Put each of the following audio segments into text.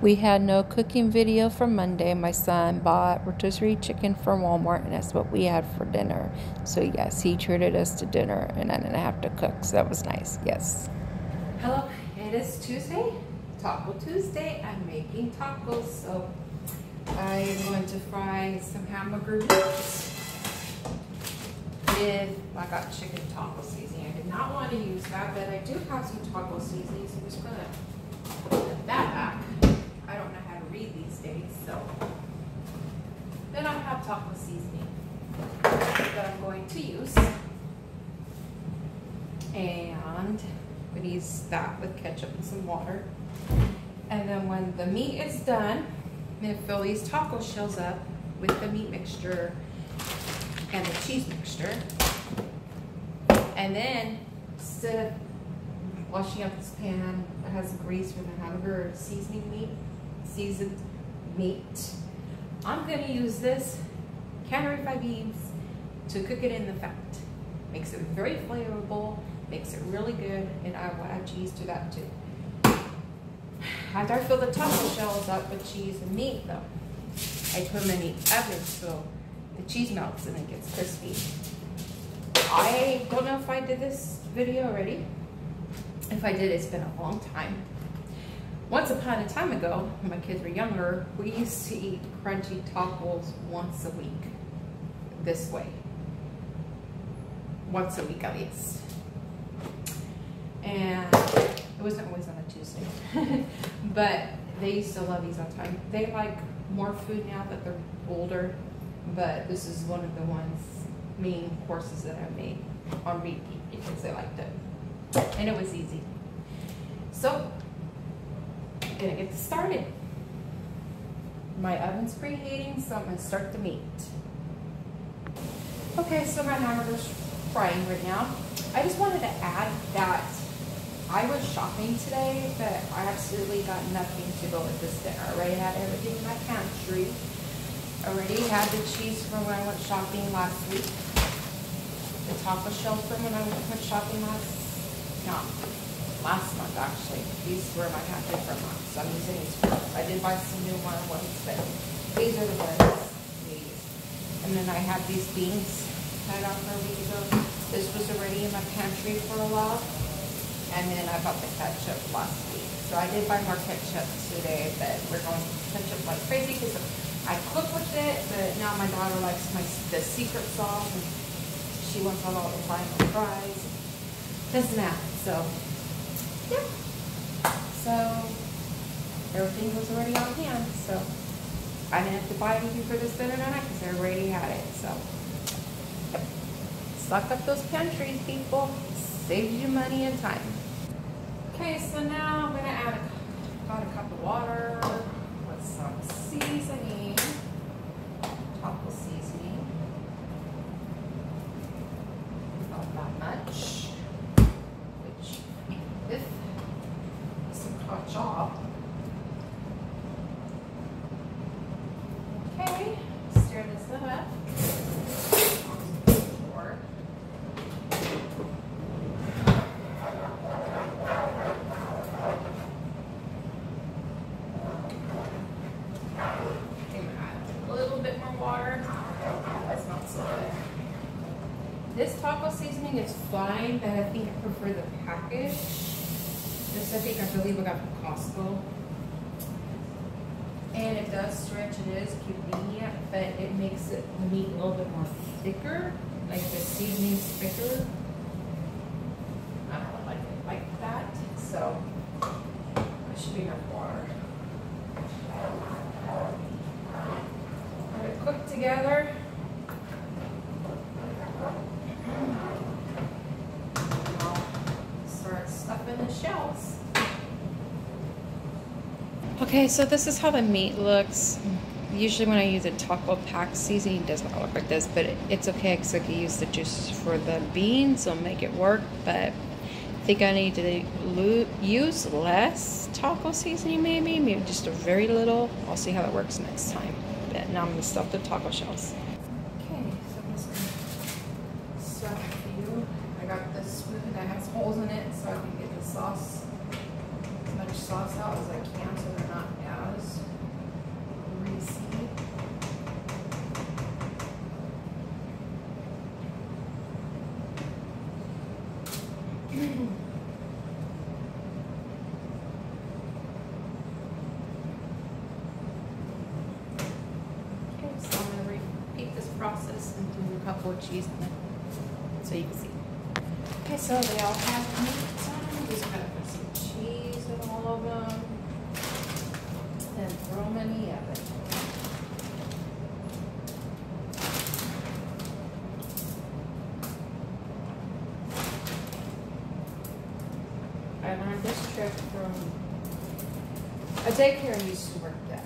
We had no cooking video for Monday. My son bought rotisserie chicken from Walmart, and that's what we had for dinner. So yes, he treated us to dinner, and I didn't have to cook, so that was nice. Yes. Hello, it is Tuesday, Taco Tuesday. I'm making tacos, so I am going to fry some hamburger meats with, I got chicken taco seasoning. I did not want to use that, but I do have some taco seasoning, so I'm just gonna put that back. I don't know how to read these days, so then I have taco seasoning that I'm going to use, and I'm going to use that with ketchup and some water. And then when the meat is done, I'm going to fill these taco shells up with the meat mixture and the cheese mixture. And then instead of washing up this pan that has grease from the hamburger seasoned meat, I'm going to use this can-refried beans to cook it in the fat. Makes it very flavorful, makes it really good, and I will add cheese to that too. After I fill the taco shells up with cheese and meat though, I put them in the oven so the cheese melts and it gets crispy. I don't know if I did this video already. If I did, it's been a long time. Once upon a time ago, when my kids were younger, we used to eat crunchy tacos once a week. This way. Once a week at least. And it wasn't always on a Tuesday. But they used to love these all the time. They like more food now that they're older. But this is one of the main courses that I made on repeat because they liked it. And it was easy. So, I'm gonna get this started. My oven's preheating, so I'm gonna start the meat. Okay, so my hamburger's frying right now. I just wanted to add that I was shopping today, but I absolutely got nothing to go with this dinner. I already had everything in my pantry. Already had the cheese from when I went shopping last week. The taco shell from when I went shopping last month actually. These were my pantry for months, so I'm using these for months. I did buy some new ones, but these are the ones these. And then I have these beans that I got for a week ago. This was already in my pantry for a while. And then I bought the ketchup last week. So I did buy more ketchup today, but we're going to ketchup like crazy because I cook with it, but now my daughter likes the secret sauce, and she wants all the time on fries, this and that. So, yeah. So, everything was already on hand, so I didn't have to buy anything for this dinner tonight because I already had it, so. Yep. Stock up those pantries, people. Saves you money and time. Okay, so now I'm gonna add about a cup of water with some seasoning, taco seasoning. Not that much, which with some ketchup. Okay, stir this up. This taco seasoning is fine, but I think I prefer the package. This I believe I got from Costco. And it does stretch, it is convenient, but it makes the meat a little bit more thicker. Like the seasoning's thicker. I don't really like that. So there should be enough water. Let it cook together. Stuffing the shells. Okay, so this is how the meat looks. Usually when I use a taco pack seasoning, it does not look like this, but it's okay because I can use the juice for the beans, so make it work. But I think I need to use less taco seasoning, maybe just a very little. I'll see how that works next time. But now I'm gonna stuff the taco shells. Okay, so I'm just gonna stuff a few. I got this spoon that has holes in it so I can get the sauce, as much sauce out as I can so they're not bad. 4 cheese on it, so you can see. Okay, so they all have meat on them. Just gonna put some cheese in all of them and throw them in the oven. I learned this trick from a daycare I used to work at.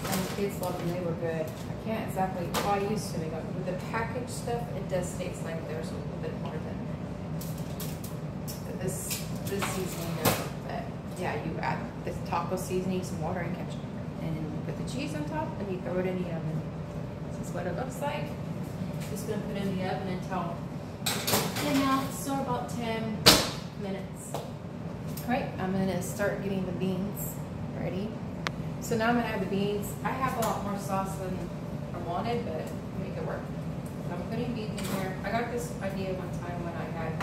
And the kids loved them, they were good. I can't exactly, well, I used to make them. With the packaged stuff, it does taste like there's a little bit more than this seasoning does. But yeah, you add this taco seasoning, some water and ketchup. And then you put the cheese on top and you throw it in the oven. This is what it looks like. Just gonna put it in the oven until it melts, so about 10 minutes. All right, I'm gonna start getting the beans ready. So now I'm gonna add the beans. I have a lot more sauce than I wanted, but make it work. So I'm putting beans in here. I got this idea one time when I had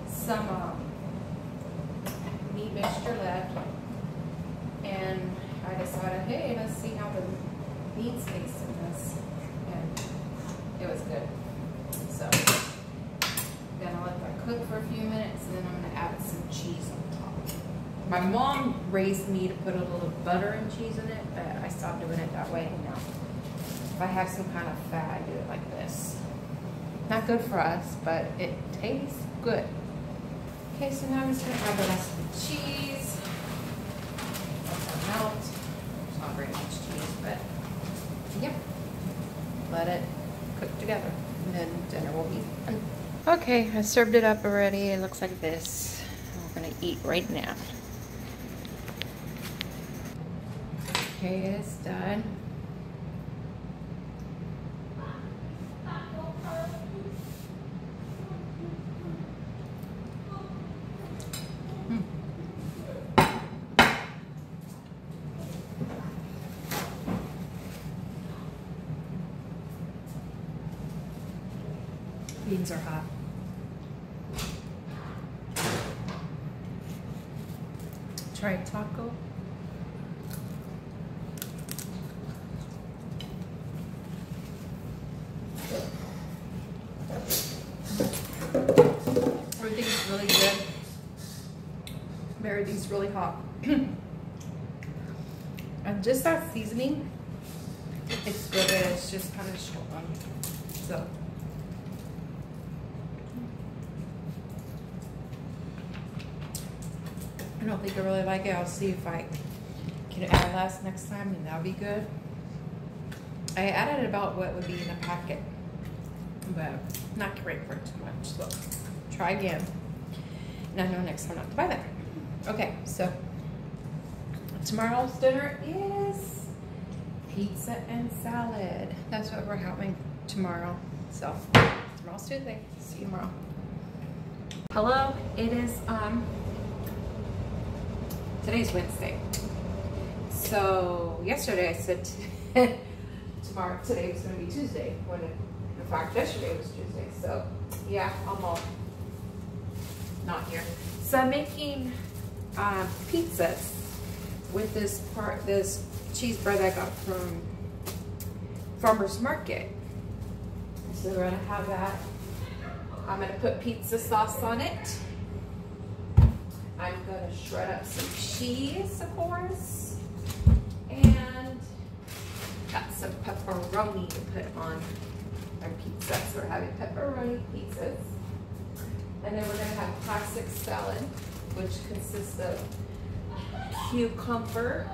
some meat mixture left, and I decided, hey, let's see how the beans taste in this, and it was good. So I'm gonna let that cook for a few minutes, and then I'm gonna add some cheese on top. My mom raised me to put a little butter and cheese in it, but I stopped doing it that way. And now, if I have some kind of fat, I do it like this. Not good for us, but it tastes good. Okay, so now I'm just gonna add the rest of the cheese. Let that melt. There's not very much cheese, but yep. Let it cook together, and then dinner will be done. Okay, I served it up already. It looks like this. We're gonna eat right now. Okay, it's done. Beans are hot. Try a taco. Everything's really good. Everything's really hot. And just that seasoning, it's good. It's just kind of strong. So. I don't think I really like it. I'll see if I can add less next time, and that'll be good. I added about what would be in a packet, but not great for too much. So try again, and I know next time not to buy that. Okay, so tomorrow's dinner is pizza and salad. That's what we're having tomorrow. So tomorrow's Tuesday. See you tomorrow. Hello, it is today's Wednesday. So yesterday I said today was going to be Tuesday, when in fact yesterday was Tuesday. So yeah, I'm all not here. So I'm making pizzas with this cheese bread I got from Farmer's Market. So we're gonna have that. I'm gonna put pizza sauce on it. I'm gonna shred up some cheese, of course, and got some pepperoni to put on our pizza. So we're having pepperoni pizzas. And then we're gonna have classic salad, which consists of cucumber,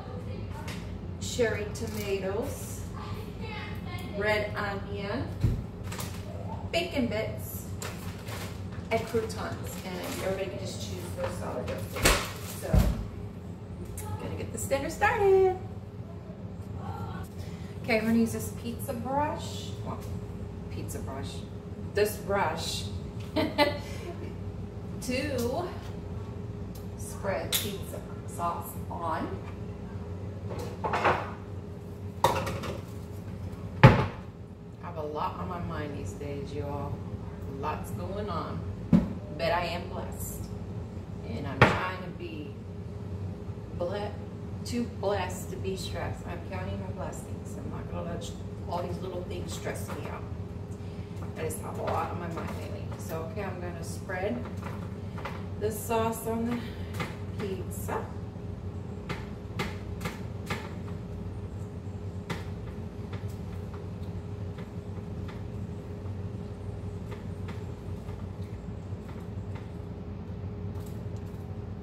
cherry tomatoes, red onion, bacon bits, and croutons. And everybody can just choose their salad dressing. So, I'm gonna get this dinner started. Okay, I'm gonna use this pizza brush. Well, this brush to spread pizza sauce on. I have a lot on my mind these days, y'all. Lots going on. But I am blessed. And I'm trying to be too blessed to be stressed. I'm counting my blessings. I'm not going to let all these little things stress me out. I just have a lot on my mind lately. So, okay, I'm gonna spread this sauce on the pizza.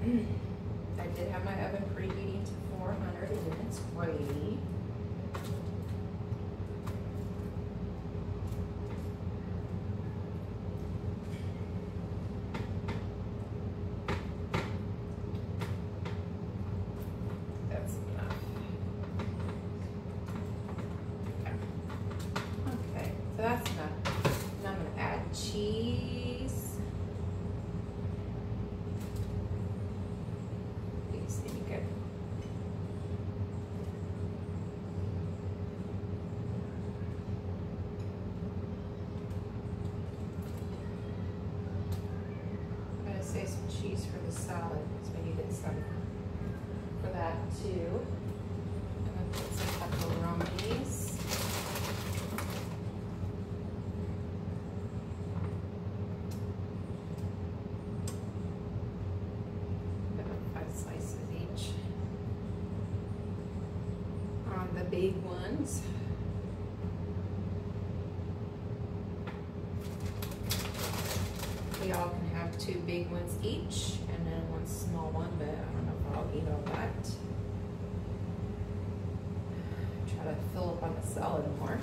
I did have my oven preheating to 400 and it's ready. That's enough. Okay, so that's enough. Now I'm going to add cheese. Save some cheese for the salad, so we needed some for that too. I'm gonna put some pepperonis. About 5 slices each on the big ones. We all can have 2 big ones each and then 1 small one, but I don't know if I'll eat all that. Try to fill up on the salad more.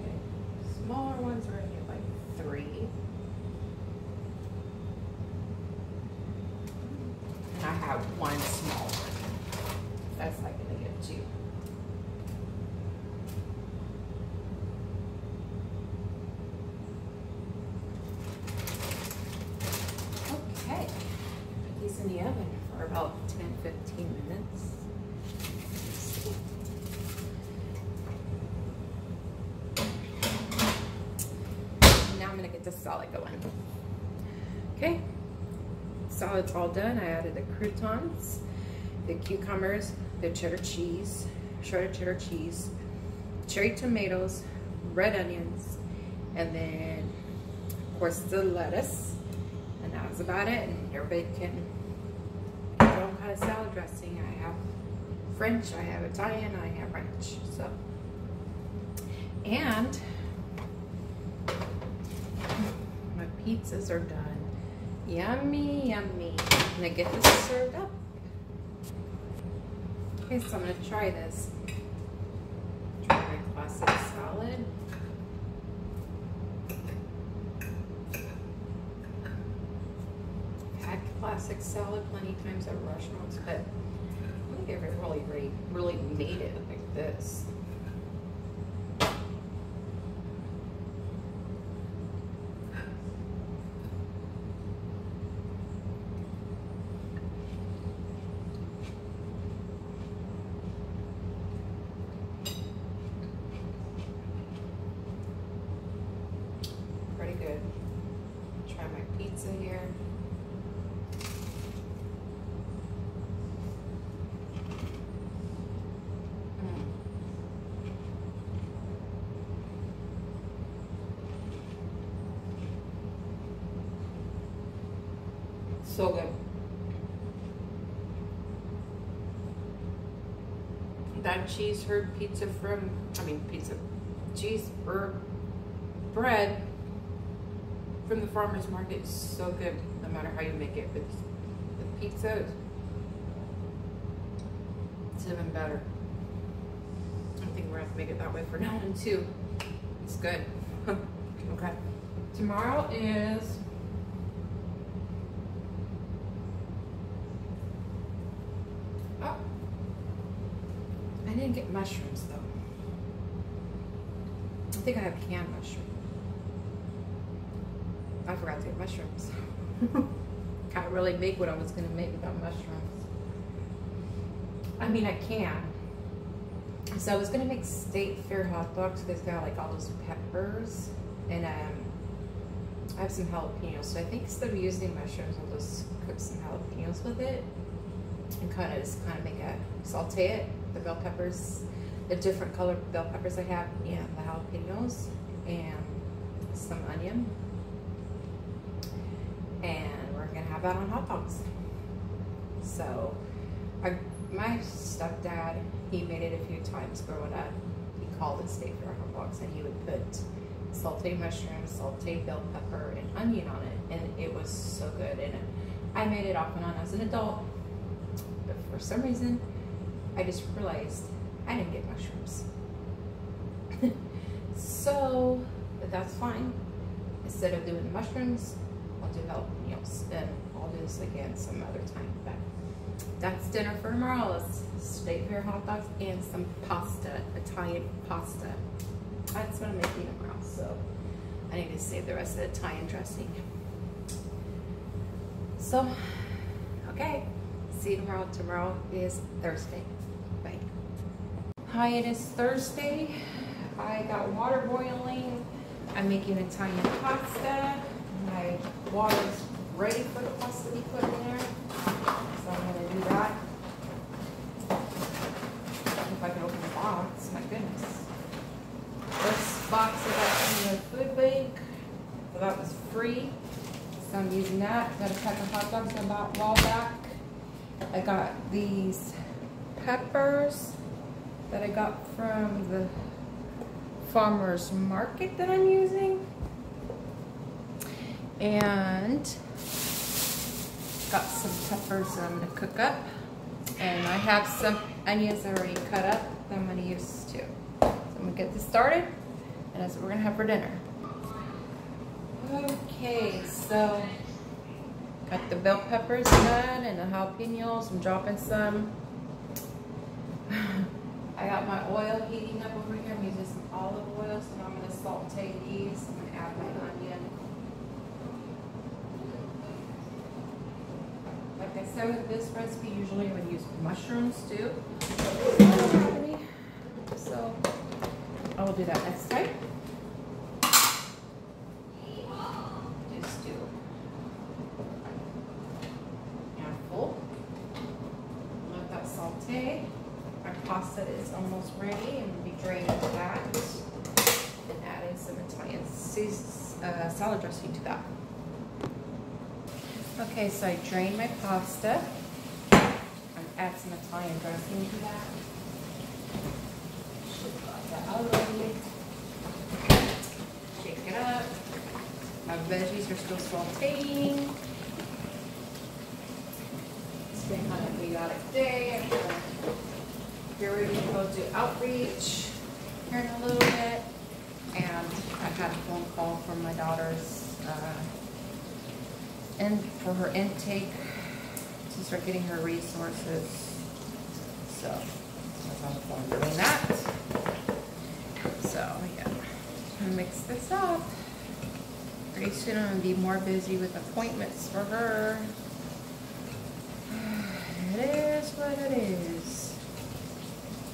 Okay. Smaller ones are in here, like 3. I have 1 small one. That's like gonna get 2. Okay, put these in the oven for about 10-15 minutes. Now I'm gonna get the salad going. Okay. Salad's all done. I added the croutons, the cucumbers, the cheddar cheese, shredded cheddar cheese, cherry tomatoes, red onions, and then of course the lettuce. And that was about it. And everybody can get their own kind of salad dressing. I have French, I have Italian, I have ranch. So, and my pizzas are done. Yummy, yummy. I'm gonna get this served up. Okay, so I'm gonna try this. Try my classic salad. I've had classic salad plenty of times at restaurants, but I don't think I've ever really made it like this. Pretty good. Try my pizza here. So good. That cheese herd pizza cheese or bread from the farmer's market is so good, no matter how you make it. But the pizza, it's even better. I think we're gonna have to make it that way for now on too. It's good. Okay. Tomorrow is I didn't get mushrooms though. I think I have canned mushrooms. I forgot to get mushrooms. Can't really make what I was gonna make without mushrooms. I mean, I can. So I was gonna make State Fair hot dogs because it's got like all those peppers. And I have some jalapenos, so I think instead of using mushrooms, I'll just cook some jalapenos with it and kind of make a saute it. The bell peppers, the different colored bell peppers I have, and the jalapenos, and some onion, and we're gonna have that on hot dogs. So, my stepdad, he made it a few times growing up. He called it State Fair hot dogs, and he would put sauteed mushrooms, sauteed bell pepper, and onion on it, and it was so good. And I made it off and on as an adult, but for some reason, I just realized I didn't get mushrooms. So, but that's fine. Instead of doing the mushrooms, I'll do jalapenos, and I'll do this again some other time. But that's dinner for tomorrow. It's State Fair hot dogs and some pasta, Italian pasta. That's what I'm making tomorrow, so I need to save the rest of the Italian dressing. So, okay, see you tomorrow. Tomorrow is Thursday. Bye. Hi, it is Thursday. I got water boiling. I'm making Italian pasta. My water's ready for the pasta to be put in there. So I'm gonna do that. If I can open the box, my goodness. This box I got from the food bank, so that was free. So I'm using that. Got a pack of hot dogs I bought a while back. I got these peppers that I got from the farmer's market that I'm using. And got some peppers that I'm gonna cook up. And I have some onions already cut up that I'm gonna use too. So I'm gonna get this started, and that's what we're gonna have for dinner. Okay, so got the bell peppers done and the jalapenos. I'm dropping some. I got my oil heating up over here. I'm using some olive oil, so now I'm gonna saute these. I'm gonna add my onion. Like I said with this recipe, usually I would use mushrooms too. I don't have any, so I will do that next time. Just do a handful. Let that saute. Our pasta is almost ready, and we'll be draining that and adding some Italian salad dressing to that. Okay, so I drained my pasta. I'm add some Italian dressing to that. Should got that already. Shake it up. My veggies are still sauteing. It's been kind of a chaotic day. Get ready to go do outreach here in a little bit. And I had a phone call from my daughter's and for her intake to start getting her resources. So I was on the phone doing that. So yeah, I'm gonna mix this up. Pretty soon I'm gonna be more busy with appointments for her. It is what it is.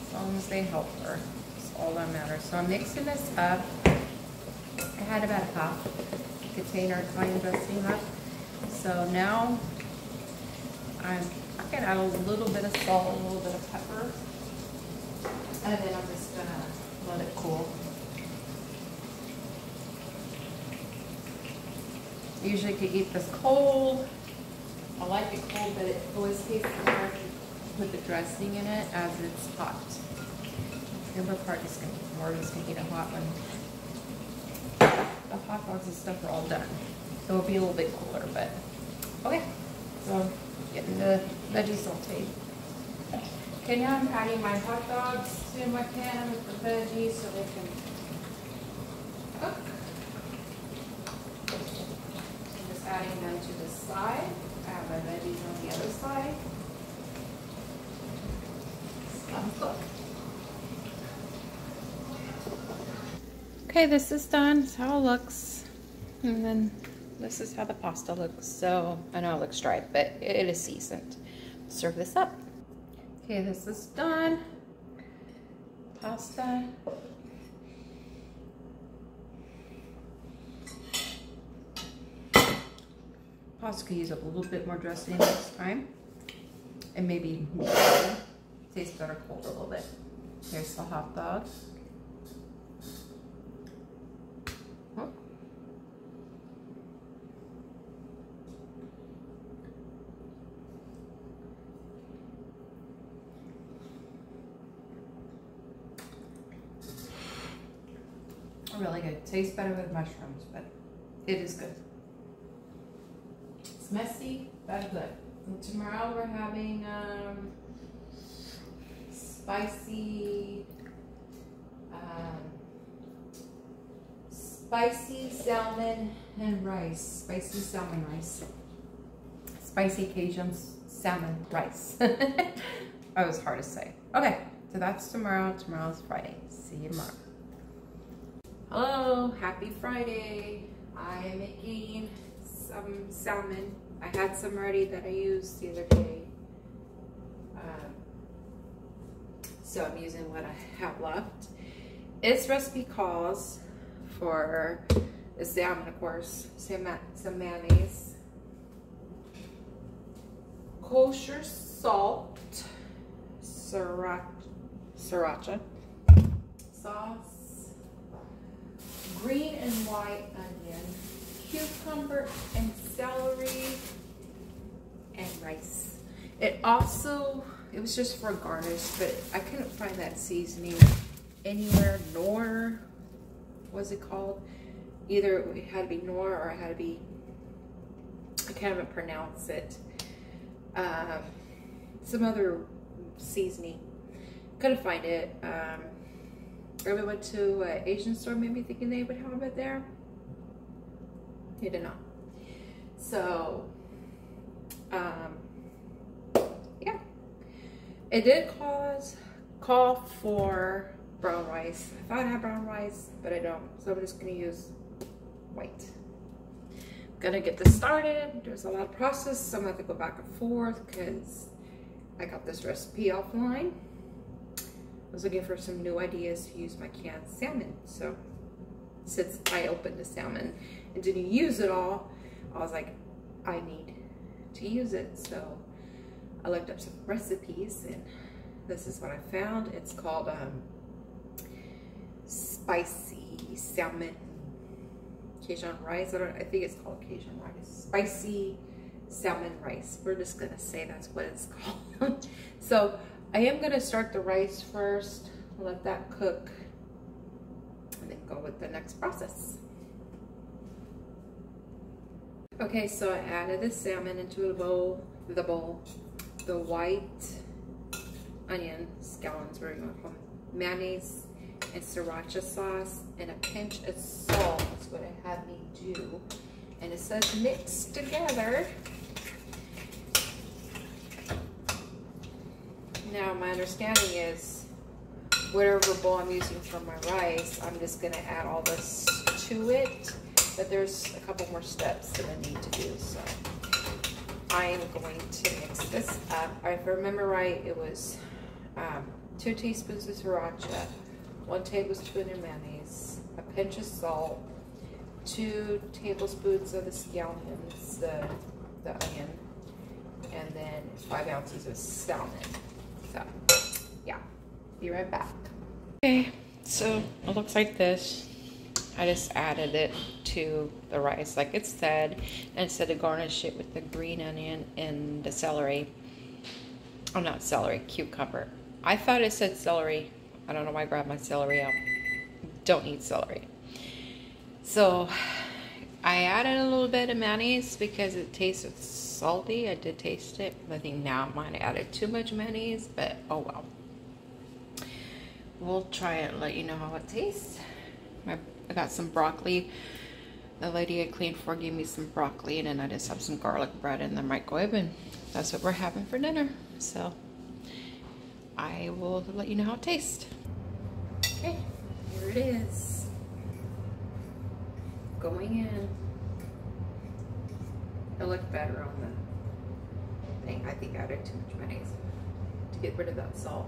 As long as they help her, that's all that matters. So I'm mixing this up. I had about a half container Italian dressing left. So now I'm gonna add a little bit of salt, a little bit of pepper, and then I'm just gonna let it cool. Usually you could eat this cold. I like it cold, but it always tastes better if you put the dressing in it as it's hot. The other part is gonna eat more, just gonna eat a hot one. The hot dogs and stuff are all done. It will be a little bit cooler, but okay. So getting the veggies sauteed. Okay, now I'm adding my hot dogs to my pan with the veggies so they can cook. I'm just adding them to the side. I have my veggies on the other side. Cook. Okay, this is done. That's how it looks. And then this is how the pasta looks. So I know it looks dry, but it is seasoned. Serve this up. Okay, this is done. Pasta. Possibly use a little bit more dressing this time. And maybe more. Tastes better cold a little bit. Here's the hot dog. Oh. Really good. Tastes better with mushrooms, but it is good. It's messy, but good. And tomorrow we're having spicy salmon and rice. Spicy salmon rice. Spicy Cajun salmon rice. That was hard to say. Okay, so that's tomorrow. Tomorrow's Friday. See you tomorrow. Hello, happy Friday. I am making some salmon. I had some already that I used the other day. So I'm using what I have left. Its recipe calls for the salmon, of course, some mayonnaise, kosher salt, sriracha sauce, green and white onion, cucumber and celery, and rice. It was just for garnish, but I couldn't find that seasoning anywhere, nor was it called? Either it had to be Nor or it had to be, I can't even pronounce it. Some other seasoning. Couldn't find it. We went to an Asian store, maybe thinking they would have it there. They did not. So, yeah. It did call for brown rice. I thought I had brown rice, but I don't. So I'm just gonna use white. Gonna get this started. There's a lot of process, so I'm gonna have to go back and forth because I got this recipe offline. I was looking for some new ideas to use my canned salmon. So since I opened the salmon and didn't use it all, I was like, I need to use it. So I looked up some recipes and this is what I found. It's called spicy salmon Cajun rice. I think it's called Cajun rice. Spicy salmon rice. We're just gonna say that's what it's called. So I am gonna start the rice first, let that cook, and then go with the next process. Okay, so I added the salmon into the bowl, the white onion, scallions, whatever you want to call them, mayonnaise, and sriracha sauce, and a pinch of salt is what it had me do. And it says mix together. Now my understanding is whatever bowl I'm using for my rice, I'm just gonna add all this to it, but there's a couple more steps that I need to do. So I am going to mix this up. If I remember right, it was 2 teaspoons of sriracha, 1 tablespoon of mayonnaise, a pinch of salt, 2 tablespoons of the scallions, the onion, and then 5 ounces of salmon. So, yeah, be right back. Okay, so it looks like this. I just added it to the rice like it said, and it said to garnish it with the green onion and the celery. Oh, not celery, cucumber. I thought it said celery. I don't know why I grabbed my celery out. Don't eat celery. So I added a little bit of mayonnaise because it tasted salty. I did taste it. I think now I might have added too much mayonnaise, but oh well. We'll try it and let you know how it tastes. I got some broccoli. The lady I cleaned for gave me some broccoli, and then I just have some garlic bread in the microwave, and that's what we're having for dinner. So I will let you know how it tastes. Okay, here it is. Going in. It looked better on the thing. I think I added too much mayonnaise to get rid of that salt.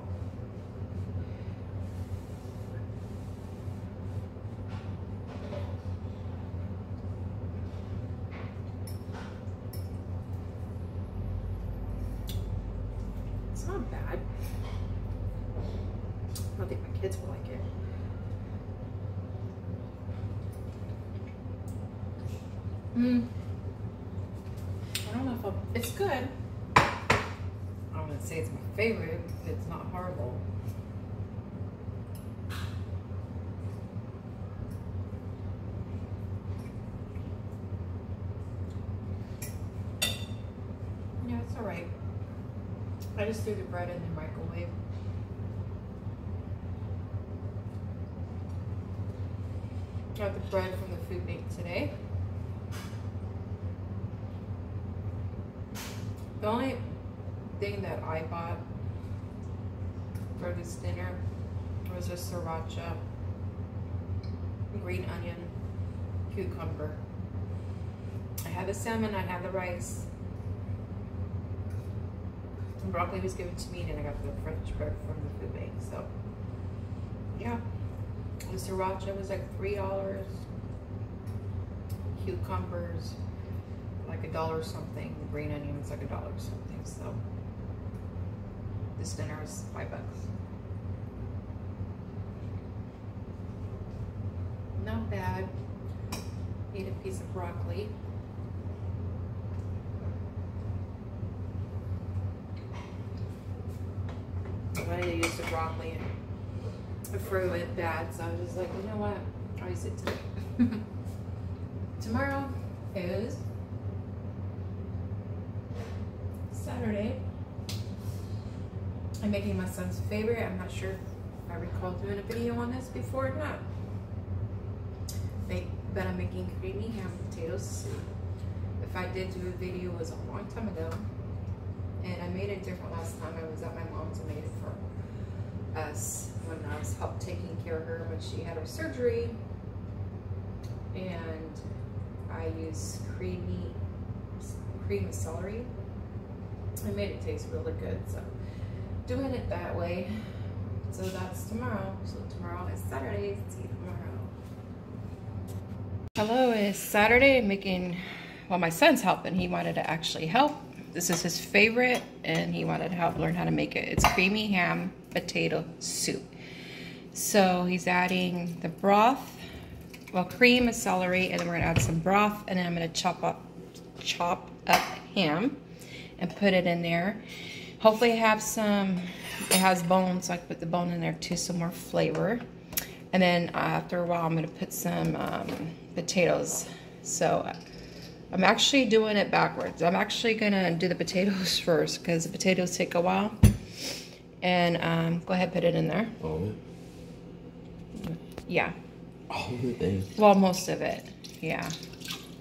It's not bad. I don't think my kids will like it. I don't know if it's good. I wouldn't say it's my favorite. It's not horrible. Yeah, it's alright. I just threw the bread in the microwave. Got the bread from the food bank today. The only thing that I bought for this dinner was a sriracha, green onion, cucumber. I had the salmon, I had the rice. And broccoli was given to me, and I got the French bread from the food bank. So, yeah. The sriracha was like $3. Cucumbers, like $1 something. The green onion was like $1 something. So, this dinner was $5. Not bad. Ate a piece of broccoli. I wanted to use the broccoli and I threw it bad, so I was just like, you know what? I'll use it today. Tomorrow is Saturday. I'm making my son's favorite. I'm not sure if I recall doing a video on this before or not. But I'm making creamy ham potato soup. If I did do a video, it was a long time ago. And I made it different last time. I was at my mom's and made it for us when I was taking care of her when she had her surgery. And I used cream of celery. I made it taste really good. So doing it that way. So that's tomorrow. So tomorrow is Saturday. See you tomorrow. Hello, it's Saturday. I'm making, well, my son's helping. He wanted to actually help. This is his favorite, and he wanted to help learn how to make it. It's creamy ham potato soup. So he's adding the broth, well, cream of celery, and then we're gonna add some broth, and then I'm gonna chop up ham and put it in there. Hopefully have some, it has bones, so I put the bone in there too, some more flavor. And then after a while, I'm gonna put some potatoes. So I'm actually doing it backwards. I'm actually gonna do the potatoes first because the potatoes take a while. And go ahead, put it in there. All of it? Yeah. All of it? Well, most of it. Yeah,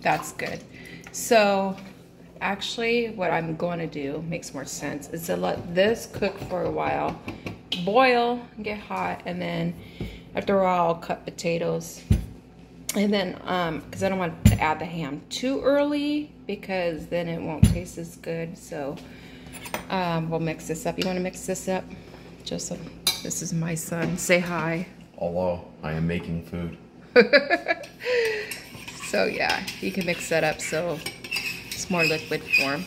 that's good. So actually what I'm going to do makes more sense is to let this cook for a while, boil, get hot, and then after a while I'll cut potatoes. And then, because I don't want to add the ham too early because then it won't taste as good. So we'll mix this up. You want to mix this up? Joseph, this is my son. Say hi. Although I am making food. So yeah, you can mix that up so it's more liquid form.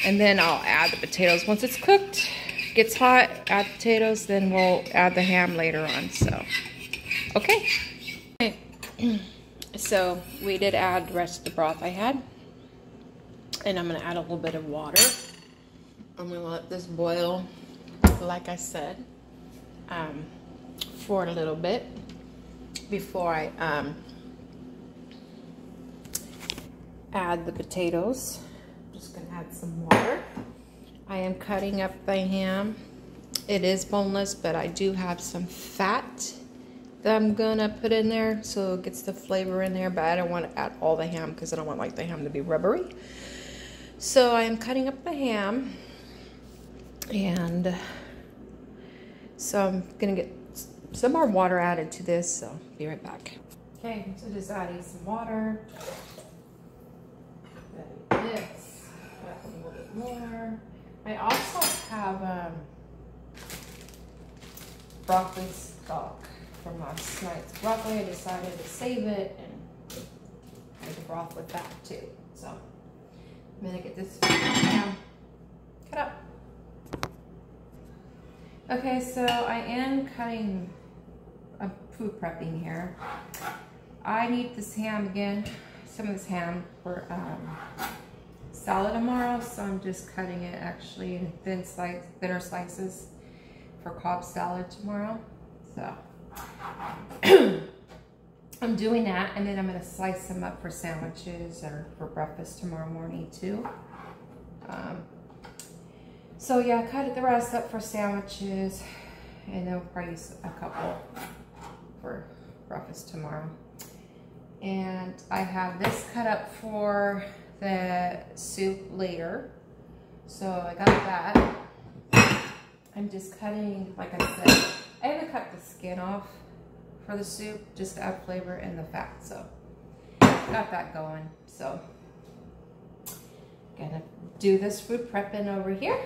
And then I'll add the potatoes. Once it's cooked, gets hot, add potatoes, then we'll add the ham later on. So, okay. So we did add the rest of the broth I had. And I'm going to add a little bit of water. I'm going to let this boil, like I said, for a little bit before I add the potatoes. I'm just going to add some water. I am cutting up the ham. It is boneless, but I do have some fat that I'm gonna put in there so it gets the flavor in there, but I don't want to add all the ham because I don't want like the ham to be rubbery. So I am cutting up the ham, and so I'm gonna get some more water added to this, so be right back. Okay, so just adding some water. This, a little bit more. I also have broccoli stock from last night's broccoli. I decided to save it and make a broth with that too. So I'm gonna get this ham cut up. Okay, so I am cutting, food prepping here. I need this ham again, some of this ham for salad tomorrow, so I'm just cutting it actually in thinner slices for Cobb salad tomorrow. So I'm doing that, and then I'm gonna slice them up for sandwiches or for breakfast tomorrow morning too. So yeah, I cut the rest up for sandwiches, and then we'll probably use a couple for breakfast tomorrow. And I have this cut up for the soup later. So I got that. I'm just cutting, like I said, I haven't cut the skin off for the soup, just to add flavor and the fat. So got that going. So gonna do this food prepping over here.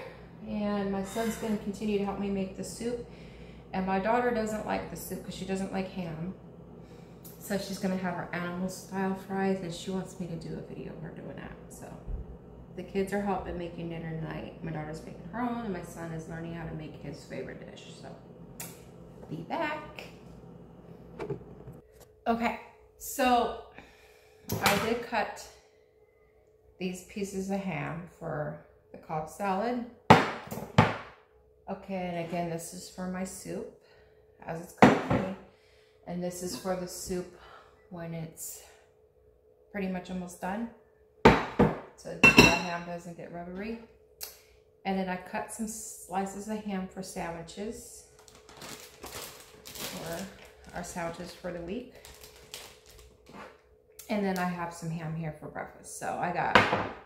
And my son's gonna continue to help me make the soup. And my daughter doesn't like the soup because she doesn't like ham. So she's gonna have her animal style fries, and she wants me to do a video of her doing that. So the kids are helping making dinner tonight. My daughter's making her own, and my son is learning how to make his favorite dish. So be back. Okay, so I did cut these pieces of ham for the Cobb salad. Okay, and again, this is for my soup as it's cooking. And this is for the soup when it's pretty much almost done, so the ham doesn't get rubbery. And then I cut some slices of ham for sandwiches, for our sandwiches for the week. And then I have some ham here for breakfast. So I got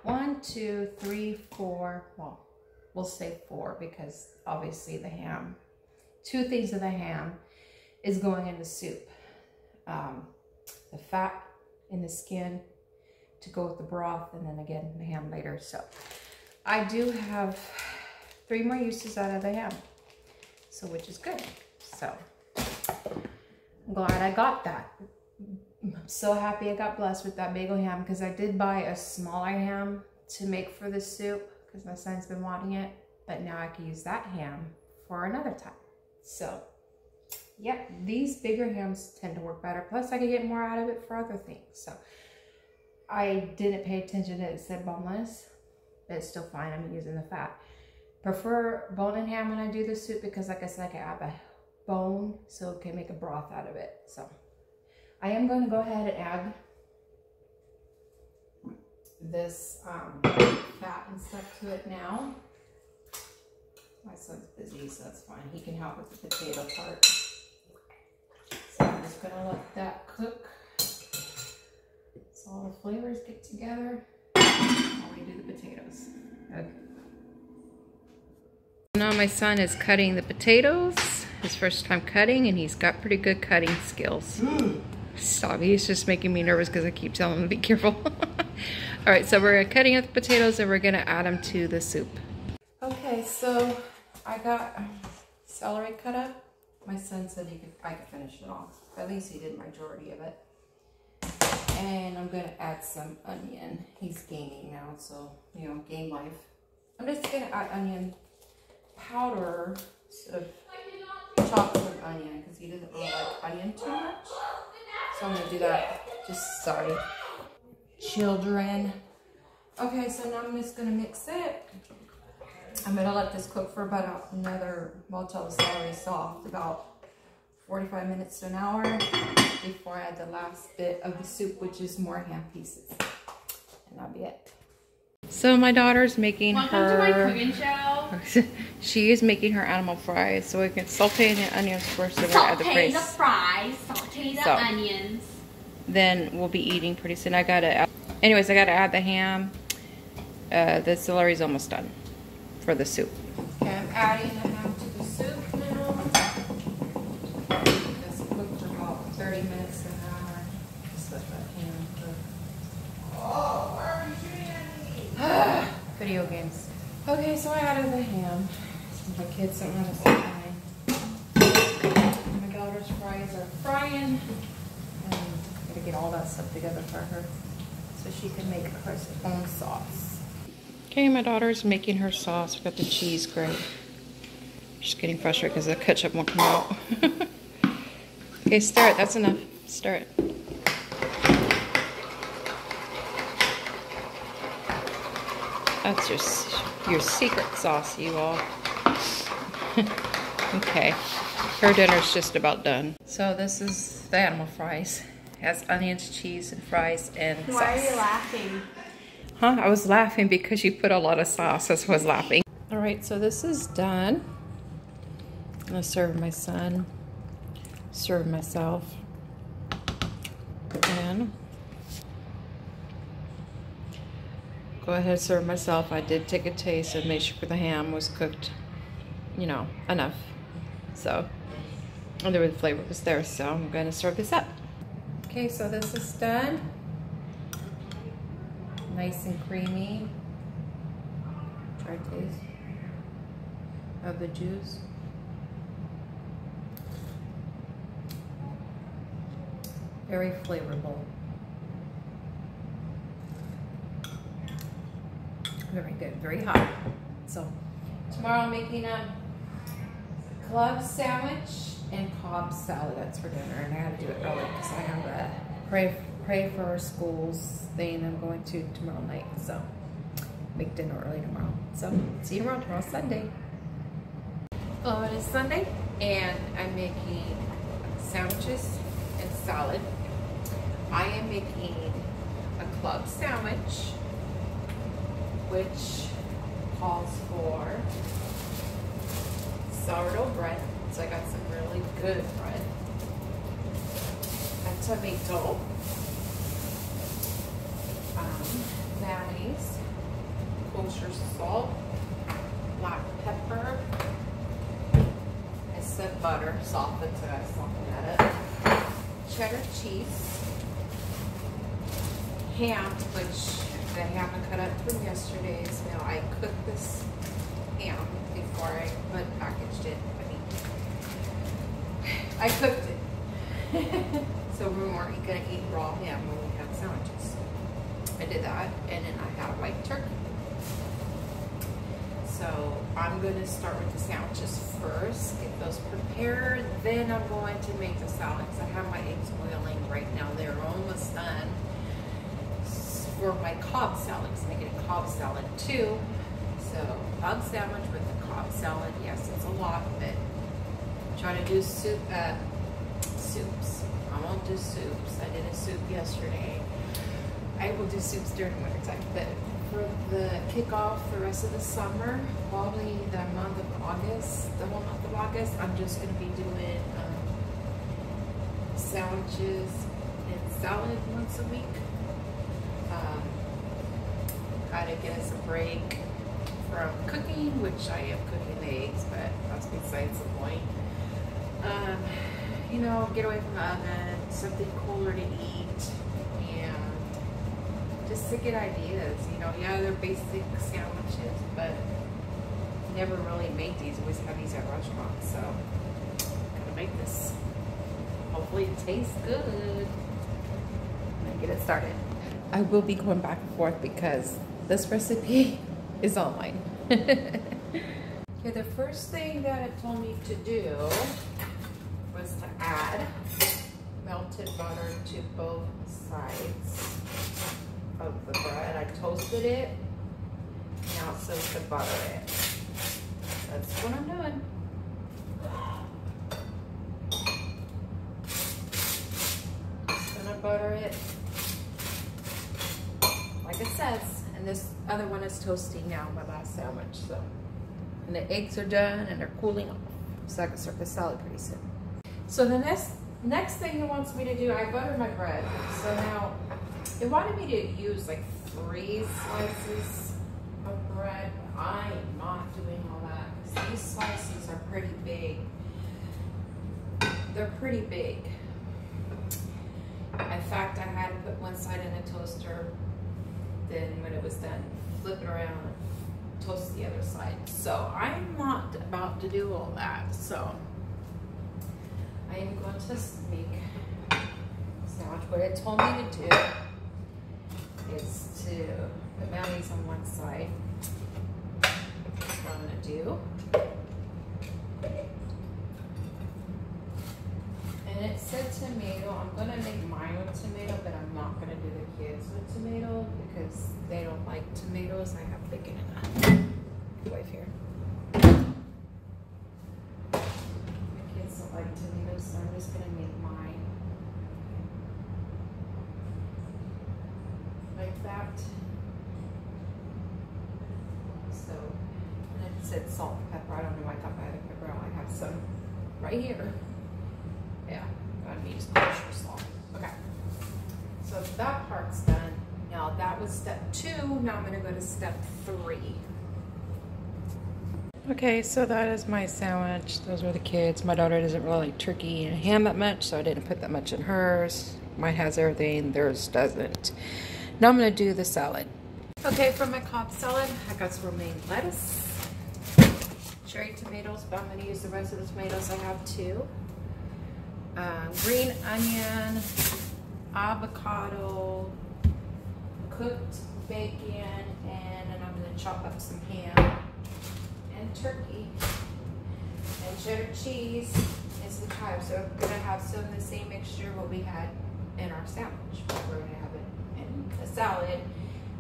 1, 2, 3, 4, well, we'll say 4 because obviously the ham, 2 things of the ham is going in the soup. The fat in the skin to go with the broth, and then again the ham later. So I do have 3 more uses out of the ham, so which is good. So I'm glad I got that. I'm so happy I got blessed with that bagel ham, because I did buy a smaller ham to make for the soup because my son's been wanting it, but now I can use that ham for another time. So yep, these bigger hams tend to work better. Plus I can get more out of it for other things. So I didn't pay attention that it said boneless, but it's still fine. I'm using the fat. Prefer bone-in ham when I do the soup because, like I said, I can add a bone so it can make a broth out of it. So I am going to go ahead and add this fat and stuff to it now. My son's busy, so that's fine. He can help with the potato part. So I'm just gonna let that cook so all the flavors get together while we do the potatoes. Okay. Now my son is cutting the potatoes. His first time cutting, and he's got pretty good cutting skills. Stop, he's just making me nervous because I keep telling him to be careful. All right, so we're cutting up the potatoes and we're gonna add them to the soup. Okay, so I got celery cut up. My son said I could finish it off. At least he did majority of it. And I'm gonna add some onion. He's gaming now, so you know, game life. I'm just gonna add onion powder instead of chopped with onion because he doesn't really like onion too much. So I'm gonna do that. Just sorry, children. Okay, so now I'm just gonna mix it. I'm gonna let this cook for about another, well, till the celery is soft, about 45 minutes to an hour before I add the last bit of the soup, which is more ham pieces. And that'll be it. So my daughter's making Welcome to my cooking show. She is making her animal fries, so we can saute the onions first and we'll add the Saute fries. the fries, saute the onions. Then we'll be eating pretty soon. I gotta add the ham. The celery's almost done for the soup. Okay, I'm adding the ham to the soup now. This cooked for about 30 minutes to an hour. Just let that ham cook. Oh, why are you shooting at me? Video games. Okay, so I added the ham. My kids don't know how to say hi. My daughter's fries are frying. And I'm gonna get all that stuff together for her so she can make her own sauce. Okay, my daughter's making her sauce. We've got the cheese grate. Just getting frustrated because the ketchup won't come out. Okay, stir it. That's enough. Stir it. That's your secret sauce, you all. Okay, her dinner's just about done. So this is the animal fries. It has onions, cheese, and fries, and sauce. Why are you laughing? Huh? I was laughing because you put a lot of sauce. That's why I was laughing. All right, so this is done. I'm gonna serve my son, serve myself, and go ahead and serve myself. I did take a taste and make sure the ham was cooked, you know, enough. So, and the flavor was there, so I'm gonna serve this up. Okay, so this is done. Nice and creamy. Try a taste of the juice. Very flavorful. Very good, very hot. So tomorrow I'm making a club sandwich and Cobb salad. That's for dinner, and I had to do it early because I have a pray for school's thing I'm going to tomorrow night. So make dinner early tomorrow. So see you tomorrow. Tomorrow's Sunday. Oh, it is Sunday, and I'm making sandwiches and salad. I am making a club sandwich, which calls for sourdough bread. So I got some really good bread. A tomato, mayonnaise, kosher salt, black pepper. I said butter, softened, so I softened that up. Cheddar cheese, ham, which the ham I cut up from yesterday's. Now I cooked this ham before I packaged it. I cooked it. So we weren't gonna eat raw ham when we had sandwiches. I did that, and then I have white turkey. So I'm gonna start with the sandwiches first, get those prepared, then I'm going to make the salads. I have my eggs boiling right now. They're almost done. For my Cobb salad, I'm making a Cobb salad too. So Cobb sandwich with the Cobb salad. Yes, it's a lot, but try to do soups. I won't do soups. I did a soup yesterday. I will do soups during winter time, but for the kickoff the rest of the summer, probably the month of August, the whole month of August, I'm just going to be doing sandwiches and salad once a week. Try to get us a break from cooking, which I am cooking the eggs, but that's besides the point. You know, get away from the oven, something cooler to eat, and just to get ideas. You know, yeah, they're basic sandwiches, but never really make these. Always have these at restaurants, so I'm gonna make this. Hopefully it tastes good. And get it started. I will be going back and forth because this recipe is online. Okay, the first thing that it told me to do was to add melted butter to both sides of the bread. I toasted it, now it's supposed to butter it. That's what I'm doing. Just gonna butter it like it says, and this other one is toasting now, my last sandwich. So, and the eggs are done and they're cooling off, so I can start the salad pretty soon. So the next thing it wants me to do, I buttered my bread. So now it wanted me to use like 3 slices of bread. I'm not doing all that because these slices are pretty big. They're pretty big. In fact, I had to put one side in a toaster. Then when it was done, flip it around and toast the other side. So I'm not about to do all that. So I am going to make a sandwich. What it told me to do is to put mayonnaise on one side. That's what I'm going to do. tomato. I'm gonna make mine with tomato, but I'm not gonna do the kids with tomato because they don't like tomatoes. I have bacon in the wife here. My kids don't like tomatoes, so I'm just gonna make mine like that. So, and it said salt and pepper. I don't know why I thought I had a pepper. I have some right here. Yeah, I need just extra salt. Okay, so that part's done. Now that was step 2. Now I'm gonna go to step 3. Okay, so that is my sandwich. Those were the kids. My daughter doesn't really like turkey and ham that much, so I didn't put that much in hers. Mine has everything, theirs doesn't. Now I'm gonna do the salad. Okay, for my Cobb salad, I got some romaine lettuce, cherry tomatoes, but I'm gonna use the rest of the tomatoes. I have 2. Green onion, avocado, cooked bacon, and then I'm gonna chop up some ham and turkey and cheddar cheese and some chives. So I'm gonna have some of the same mixture what we had in our sandwich, but we're gonna have it in a salad.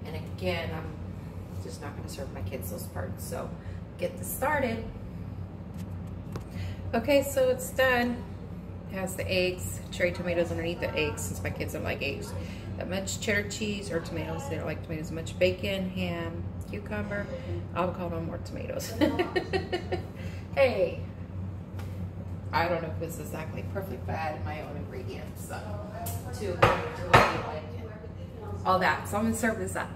And again, I'm just not gonna serve my kids those parts. So get this started. Okay, so it's done. It has the eggs, cherry tomatoes underneath the eggs since my kids don't like eggs that much, cheddar cheese or tomatoes. They don't like tomatoes as much. Bacon, ham, cucumber, avocado, more tomatoes. Hey, I don't know if it's exactly perfect, but I added my own ingredients to all that. So I'm gonna serve this up.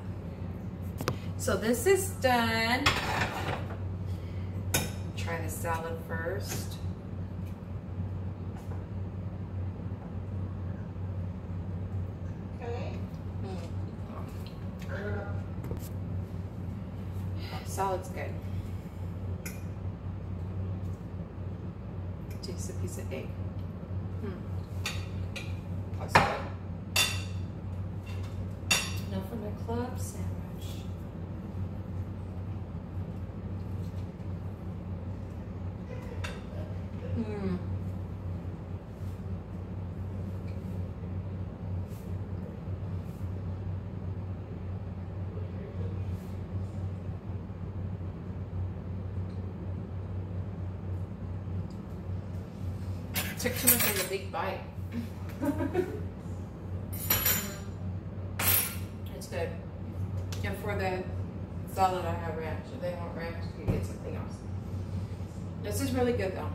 So this is done. Try the salad first. Salad's good. Taste a piece of egg. That's good. Now for my club sandwich. Took too much of a big bite. It's good. And for the salad, I have ranch. If they want ranch, you get something else. This is really good though.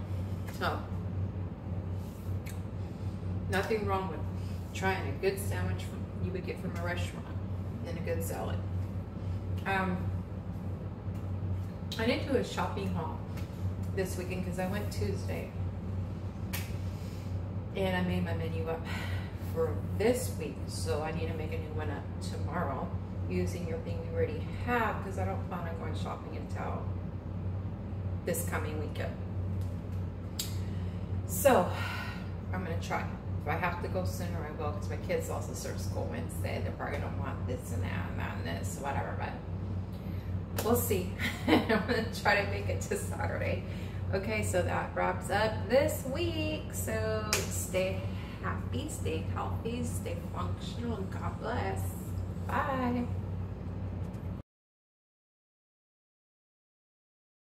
So, nothing wrong with trying a good sandwich you would get from a restaurant and a good salad. I didn't do a shopping haul this weekend because I went Tuesday. And I made my menu up for this week, so I need to make a new one up tomorrow using everything we already have because I don't plan on going shopping until this coming weekend. So I'm gonna try. If I have to go sooner, I will because my kids also start school Wednesday. They probably don't want this and that and that and this, whatever, but we'll see. I'm gonna try to make it to Saturday. Okay, so that wraps up this week. So stay happy, stay healthy, stay functional, and God bless. Bye.